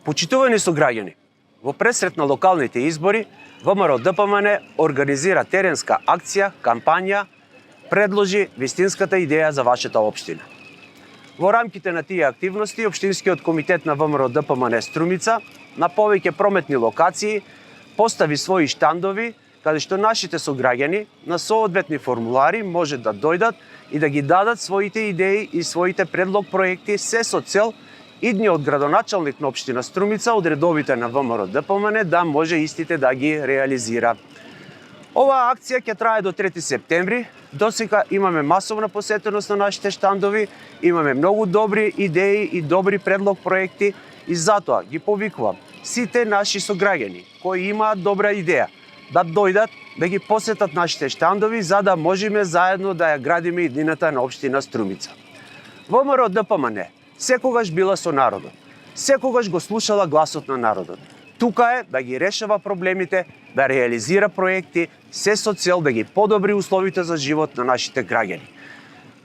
Почитувани сограѓани, во пресрет на локалните избори, ВМРО-ДПМН организира теренска акција, кампања, предложи вистинската идеја за вашата општина. Во рамките на тие активности, Општинскиот комитет на ВМРО-ДПМН Струмица на повеќе прометни локации постави своји штандови, каде што нашите сограѓани на соодветни формулари може да дојдат и да ги дадат своите идеи и своите предлог проекти, се со цел идниот градоначалник на општина Струмица од редовите на ВМРО-ДПМН да може истите да ги реализира. Оваа акција ќе трае до 3 септември. Досега имаме масовна посетеност на нашите штандови, имаме многу добри идеи и добри предлог проекти и затоа ги повикувам сите наши сограѓани кои имаат добра идеја да дојдат, да ги посетат нашите штандови за да можеме заедно да ја градиме иднината на општина Струмица. ВМРО-ДПМН секогаш била со народот, секогаш го слушала гласот на народот. Тука е да ги решава проблемите, да реализира проекти, се со цел да ги подобри условите за живот на нашите граѓани.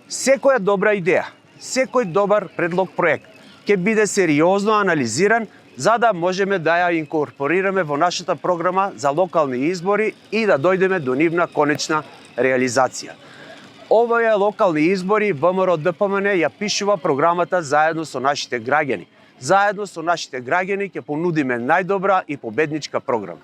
Секоја добра идеја, секој добар предлог проект ќе биде сериозно анализиран за да можеме да ја инкорпорираме во нашата програма за локални избори и да дојдеме до нивна конечна реализација. Овие локални избори ВМРО-ДПМН ја пишува програмата заедно со нашите граѓани. Заедно со нашите граѓани ќе понудиме најдобра и победничка програма.